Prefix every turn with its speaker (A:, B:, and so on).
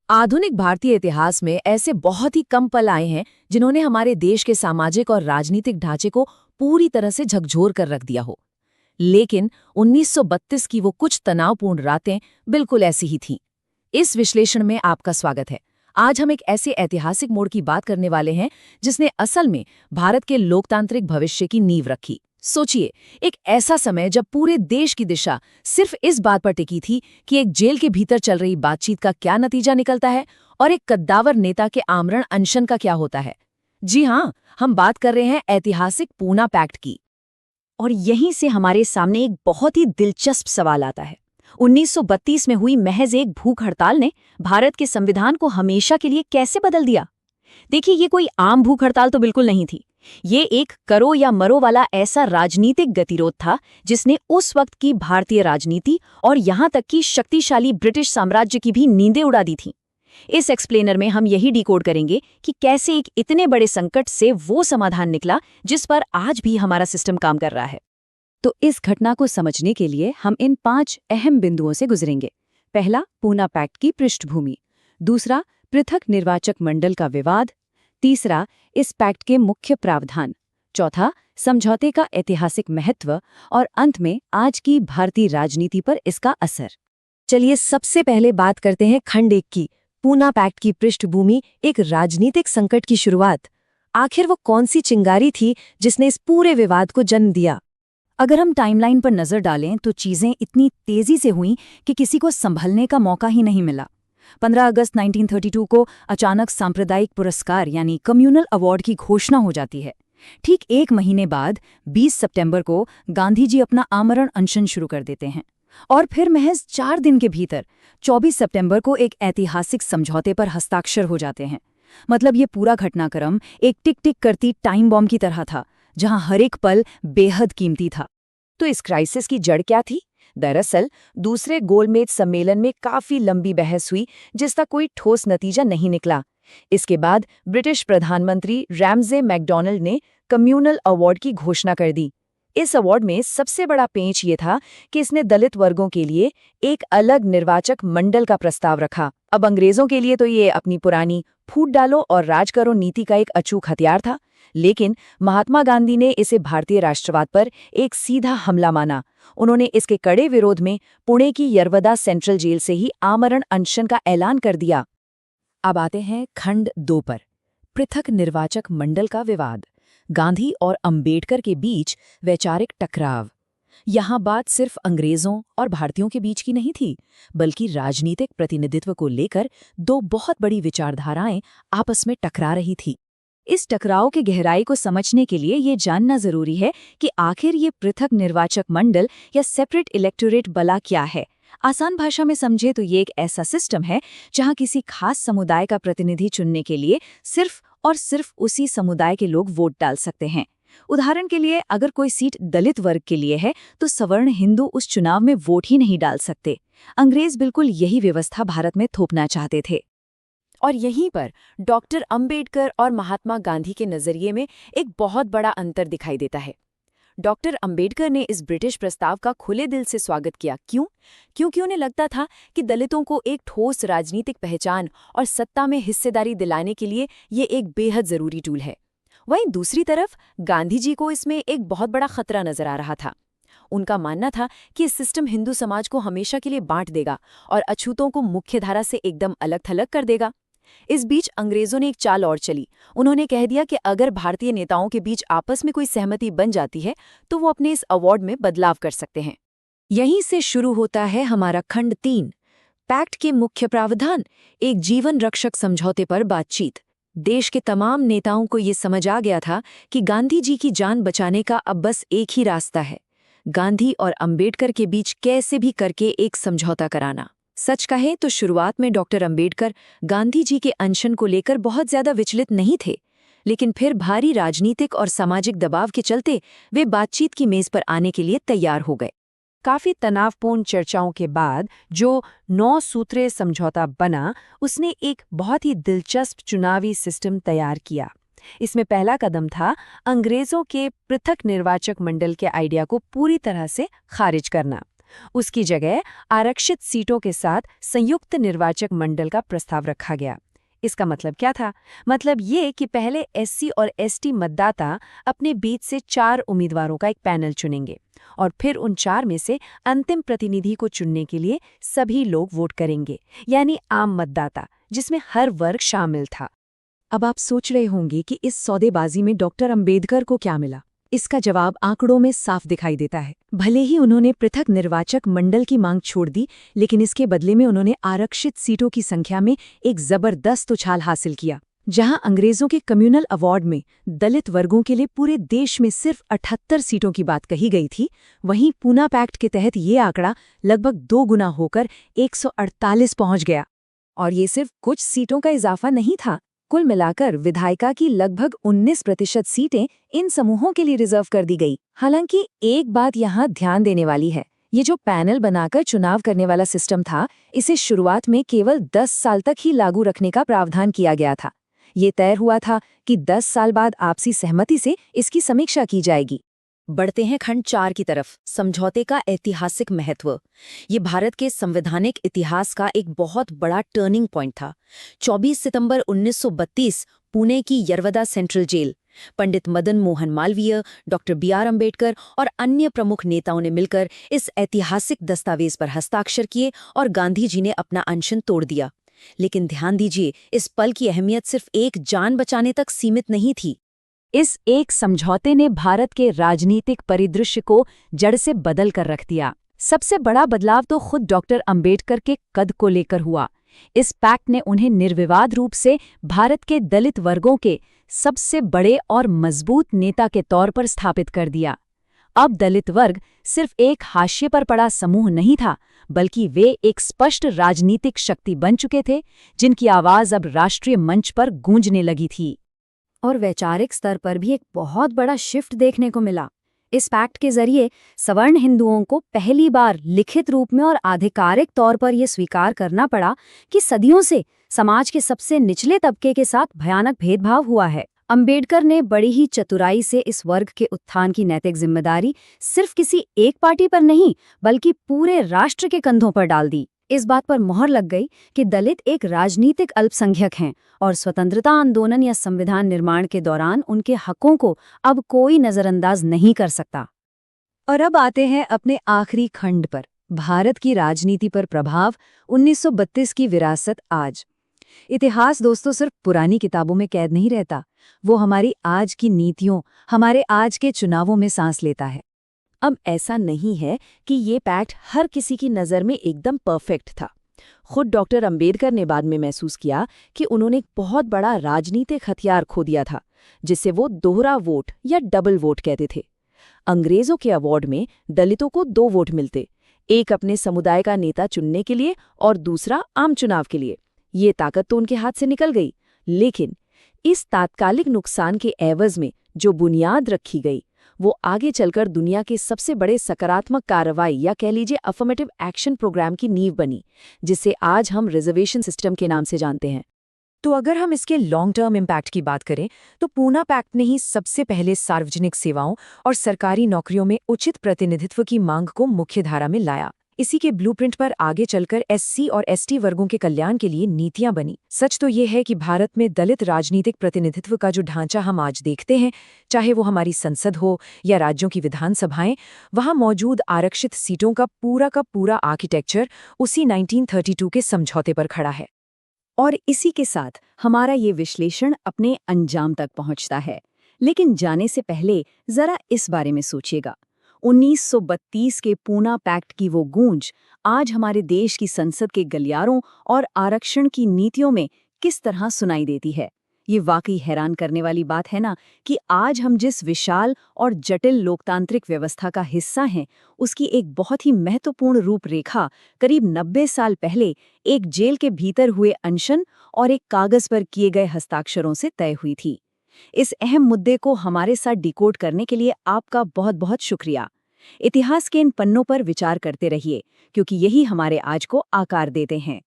A: आधुनिक भारतीय इतिहास में ऐसे बहुत ही कम पल आए हैं जिन्होंने हमारे देश के सामाजिक और राजनीतिक ढांचे को पूरी तरह से झकझोर कर रख दिया हो। लेकिन 1932 की वो कुछ तनावपूर्ण रातें बिल्कुल ऐसी ही थीं। इस विश्लेषण में आपका स्वागत है। आज हम एक ऐसे ऐतिहासिक मोड़ की बात करने वाले हैं जिसने असल में भारत के लोकतांत्रिक भविष्य की नींव रखी। सोचिए, एक ऐसा समय जब पूरे देश की दिशा सिर्फ इस बात पर टिकी थी कि एक जेल के भीतर चल रही बातचीत का क्या नतीजा निकलता है और एक कद्दावर नेता के आमरण अनशन का क्या होता है। जी हाँ, हम बात कर रहे हैं ऐतिहासिक पूना पैक्ट की।
B: और यहीं से हमारे सामने एक बहुत ही दिलचस्प सवाल आता है। 1932 में हुई महज एक भूख हड़ताल ने भारत के संविधान को हमेशा के लिए कैसे बदल दिया? देखिए, ये कोई आम भूख हड़ताल तो बिल्कुल नहीं थी। ये एक करो या मरो वाला ऐसा राजनीतिक गतिरोध था जिसने उस वक्त की भारतीय राजनीति और यहां तक कि शक्तिशाली ब्रिटिश साम्राज्य की भी नींदें उड़ा दी थीं। इस एक्सप्लेनर में हम यही डिकोड करेंगे कि कैसे एक इतने बड़े संकट से वो समाधान निकला जिस पर आज भी हमारा सिस्टम काम कर रहा है। तो इस घटना को समझने के लिए हम इन 5 अहम बिंदुओं से गुजरेंगे। पहला, पूना पैक्ट की पृष्ठभूमि। दूसरा, पृथक निर्वाचक मंडल का विवाद। तीसरा, इस पैक्ट के मुख्य प्रावधान। चौथा, समझौते का ऐतिहासिक महत्व। और अंत में आज की भारतीय राजनीति पर इसका असर। चलिए सबसे पहले बात करते हैं खंड 1 की, पूना पैक्ट की पृष्ठभूमि, एक राजनीतिक संकट की शुरुआत। आखिर वो कौन सी चिंगारी थी जिसने इस पूरे विवाद को जन्म दिया? अगर हम टाइमलाइन पर नजर डालें तो चीजें इतनी तेजी से हुईं कि किसी को संभलने का मौका ही नहीं मिला। 15 अगस्त 1932 को अचानक सांप्रदायिक पुरस्कार यानी कम्युनल अवार्ड की घोषणा हो जाती है। ठीक एक महीने बाद 20 सितंबर को गांधी जी अपना आमरण अनशन शुरू कर देते हैं और फिर महज 4 दिन के भीतर 24 सितंबर को एक ऐतिहासिक समझौते पर हस्ताक्षर हो जाते हैं। मतलब ये पूरा घटनाक्रम एक टिक टिक करती टाइम बॉम्ब की तरह था, जहां हर एक पल बेहद कीमती था। तो इस क्राइसिस की जड़ क्या थी? दरअसल दूसरे गोलमेज सम्मेलन में काफी लंबी बहस हुई जिसका कोई ठोस नतीजा नहीं निकला। इसके बाद ब्रिटिश प्रधानमंत्री रैमजे मैकडॉनल्ड ने कम्युनल अवार्ड की घोषणा कर दी। इस अवार्ड में सबसे बड़ा पेंच ये था कि इसने दलित वर्गों के लिए एक अलग निर्वाचक मंडल का प्रस्ताव रखा। अब अंग्रेजों के लिए तो ये अपनी पुरानी फूट डालो और राज करो नीति का एक अचूक हथियार था, लेकिन महात्मा गांधी ने इसे भारतीय राष्ट्रवाद पर एक सीधा हमला माना। उन्होंने इसके कड़े विरोध में पुणे की यरवदा सेंट्रल जेल से ही आमरण अनशन का ऐलान कर दिया। अब आते हैं खंड 2 पर, पृथक निर्वाचक मंडल का विवाद, गांधी और अंबेडकर के बीच वैचारिक टकराव। यहाँ बात सिर्फ अंग्रेजों और भारतीयों के बीच की नहीं थी, बल्कि राजनीतिक प्रतिनिधित्व को लेकर 2 बहुत बड़ी विचारधाराएं आपस में टकरा रही थी। इस टकराव के गहराई को समझने के लिए ये जानना जरूरी है कि आखिर ये पृथक निर्वाचक मंडल या सेपरेट इलेक्टोरेट भला क्या है। आसान भाषा में समझे तो ये एक ऐसा सिस्टम है जहां किसी खास समुदाय का प्रतिनिधि चुनने के लिए सिर्फ और सिर्फ उसी समुदाय के लोग वोट डाल सकते हैं। उदाहरण के लिए, अगर कोई सीट दलित वर्ग के लिए है तो सवर्ण हिंदू उस चुनाव में वोट ही नहीं डाल सकते। अंग्रेज बिल्कुल यही व्यवस्था भारत में थोपना चाहते थे। और यहीं पर डॉक्टर अंबेडकर और महात्मा गांधी के नजरिए में एक बहुत बड़ा अंतर दिखाई देता है। डॉक्टर अंबेडकर ने इस ब्रिटिश प्रस्ताव का खुले दिल से स्वागत किया। क्यों? क्योंकि उन्हें लगता था कि दलितों को एक ठोस राजनीतिक पहचान और सत्ता में हिस्सेदारी दिलाने के लिए ये एक बेहद जरूरी टूल है। वहीं दूसरी तरफ गांधी जी को इसमें एक बहुत बड़ा खतरा नजर आ रहा था। उनका मानना था कि इस सिस्टम हिंदू समाज को हमेशा के लिए बांट देगा और अछूतों को मुख्यधारा से एकदम अलग थलग कर देगा। इस बीच अंग्रेजों ने एक चाल और चली। उन्होंने कह दिया कि अगर भारतीय नेताओं के बीच आपस में कोई सहमति बन जाती है तो वो अपने इस अवार्ड में बदलाव कर सकते हैं। यहीं से शुरू होता है हमारा खंड 3, पैक्ट के मुख्य प्रावधान, एक जीवन रक्षक समझौते पर बातचीत। देश के तमाम नेताओं को ये समझ आ गया था कि गांधी जी की जान बचाने का अब बस एक ही रास्ता है, गांधी और अंबेडकर के बीच कैसे भी करके एक समझौता कराना। सच कहें तो शुरुआत में डॉक्टर अंबेडकर गांधी जी के अनशन को लेकर बहुत ज्यादा विचलित नहीं थे, लेकिन फिर भारी राजनीतिक और सामाजिक दबाव के चलते वे बातचीत की मेज पर आने के लिए तैयार हो गए। काफी तनावपूर्ण चर्चाओं के बाद जो 9 सूत्रीय समझौता बना, उसने एक बहुत ही दिलचस्प चुनावी सिस्टम तैयार किया। इसमें पहला कदम था अंग्रेजों के पृथक निर्वाचक मंडल के आइडिया को पूरी तरह से खारिज करना। उसकी जगह आरक्षित सीटों के साथ संयुक्त निर्वाचक मंडल का प्रस्ताव रखा गया। इसका मतलब क्या था? मतलब ये कि पहले एससी और एसटी मतदाता अपने बीच से 4 उम्मीदवारों का एक पैनल चुनेंगे और फिर उन 4 में से अंतिम प्रतिनिधि को चुनने के लिए सभी लोग वोट करेंगे, यानी आम मतदाता, जिसमें हर वर्ग शामिल था।
A: अब आप सोच रहे होंगे कि इस सौदेबाजी में डॉक्टर अंबेडकर को क्या मिला। इसका जवाब आंकड़ों में साफ दिखाई देता है। भले ही उन्होंने पृथक निर्वाचक मंडल की मांग छोड़ दी, लेकिन इसके बदले में उन्होंने आरक्षित सीटों की संख्या में एक जबरदस्त उछाल हासिल किया। जहां अंग्रेजों के कम्युनल अवार्ड में दलित वर्गों के लिए पूरे देश में सिर्फ 78 सीटों की बात कही गई थी, वहीं पूना पैक्ट के तहत ये आंकड़ा लगभग 2 गुना होकर 148 पहुंच गया। और ये सिर्फ कुछ सीटों का इजाफा नहीं था। कुल मिलाकर विधायिका की लगभग 19% सीटें इन समूहों के लिए रिजर्व कर दी गई। हालांकि एक बात यहाँ ध्यान देने वाली है, ये जो पैनल बनाकर चुनाव करने वाला सिस्टम था, इसे शुरुआत में केवल 10 साल तक ही लागू रखने का प्रावधान किया गया था। ये तय हुआ था कि 10 साल बाद आपसी सहमति से इसकी समीक्षा की जाएगी। बढ़ते हैं खंड 4 की तरफ, समझौते का ऐतिहासिक महत्व। ये भारत के संवैधानिक इतिहास का एक बहुत बड़ा टर्निंग पॉइंट था। 24 सितंबर 1932 पुणे की Yerawada central jail, Pandit Madan Mohan Malviya, doctor BR Ambedkar और अन्य प्रमुख नेताओं ने मिलकर इस ऐतिहासिक दस्तावेज पर हस्ताक्षर किए और गांधी जी ने अपना अनशन तोड़ दिया। लेकिन ध्यान दीजिए, इस पल की अहमियत सिर्फ एक जान बचाने तक सीमित नहीं थी।
B: इस एक समझौते ने भारत के राजनीतिक परिदृश्य को जड़ से बदल कर रख दिया। सबसे बड़ा बदलाव तो खुद डॉक्टर अंबेडकर के कद को लेकर हुआ। इस पैक्ट ने उन्हें निर्विवाद रूप से भारत के दलित वर्गों के सबसे बड़े और मजबूत नेता के तौर पर स्थापित कर दिया। अब दलित वर्ग सिर्फ एक हाशिए पर पड़ा समूह नहीं था, बल्कि वे एक स्पष्ट राजनीतिक शक्ति बन चुके थे, जिनकी आवाज अब राष्ट्रीय मंच पर गूंजने लगी थी।
A: और वैचारिक स्तर पर भी एक बहुत बड़ा शिफ्ट देखने को मिला। इस पैक्ट के जरिए सवर्ण हिंदुओं को पहली बार लिखित रूप में और आधिकारिक तौर पर यह स्वीकार करना पड़ा कि सदियों से समाज के सबसे निचले तबके के साथ भयानक भेदभाव हुआ है। अंबेडकर ने बड़ी ही चतुराई से इस वर्ग के उत्थान की नैतिक जिम्मेदारी सिर्फ किसी एक पार्टी पर नहीं, बल्कि पूरे राष्ट्र के कंधों पर डाल दी। इस बात पर मोहर लग गई कि दलित एक राजनीतिक अल्पसंख्यक हैं और स्वतंत्रता आंदोलन या संविधान निर्माण के दौरान उनके हकों को अब कोई नजरअंदाज नहीं कर सकता। और अब आते हैं अपने आखिरी खंड पर, भारत की राजनीति पर प्रभाव, 1932 की विरासत आज। इतिहास दोस्तों सिर्फ पुरानी किताबों में कैद नहीं रहता, वो हमारी आज की नीतियों, हमारे आज के चुनावों में सांस लेता है। अब ऐसा नहीं है कि ये पैक्ट हर किसी की नज़र में एकदम परफेक्ट था। खुद डॉक्टर अंबेडकर ने बाद में महसूस किया कि उन्होंने एक बहुत बड़ा राजनीतिक हथियार खो दिया था, जिसे वो दोहरा वोट या डबल वोट कहते थे। अंग्रेजों के अवार्ड में दलितों को 2 वोट मिलते, एक अपने समुदाय का नेता चुनने के लिए और दूसरा आम चुनाव के लिए। ये ताकत तो उनके हाथ से निकल गई, लेकिन इस तात्कालिक नुकसान के एवज में जो बुनियाद रखी गई, वो आगे चलकर दुनिया के सबसे बड़े सकारात्मक कार्रवाई या कह लीजिए अफर्मेटिव एक्शन प्रोग्राम की नींव बनी, जिसे आज हम रिजर्वेशन सिस्टम के नाम से जानते हैं। तो अगर हम इसके लॉन्ग टर्म इम्पैक्ट की बात करें, तो पूना पैक्ट ने ही सबसे पहले सार्वजनिक सेवाओं और सरकारी नौकरियों में उचित प्रतिनिधित्व की मांग को मुख्यधारा में लाया। इसी के ब्लूप्रिंट पर आगे चलकर एससी और एसटी वर्गों के कल्याण के लिए नीतियां बनी। सच तो ये है कि भारत में दलित राजनीतिक प्रतिनिधित्व का जो ढांचा हम आज देखते हैं, चाहे वो हमारी संसद हो या राज्यों की विधानसभाएं, वहां मौजूद आरक्षित सीटों का पूरा आर्किटेक्चर उसी 1932 के समझौते पर खड़ा है। और इसी के साथ हमारा ये विश्लेषण अपने अंजाम तक पहुंचता है। लेकिन जाने से पहले जरा इस बारे में सोचिएगा, 1932 के पूना पैक्ट की वो गूंज आज हमारे देश की संसद के गलियारों और आरक्षण की नीतियों में किस तरह सुनाई देती है। ये वाकई हैरान करने वाली बात है ना, कि आज हम जिस विशाल और जटिल लोकतांत्रिक व्यवस्था का हिस्सा हैं, उसकी एक बहुत ही महत्वपूर्ण रूपरेखा करीब 90 साल पहले एक जेल के भीतर हुए अनशन और एक कागज पर किए गए हस्ताक्षरों से तय हुई थी। इस अहम मुद्दे को हमारे साथ डिकोड करने के लिए आपका बहुत बहुत शुक्रिया। इतिहास के इन पन्नों पर विचार करते रहिए, क्योंकि यही हमारे आज को आकार देते हैं।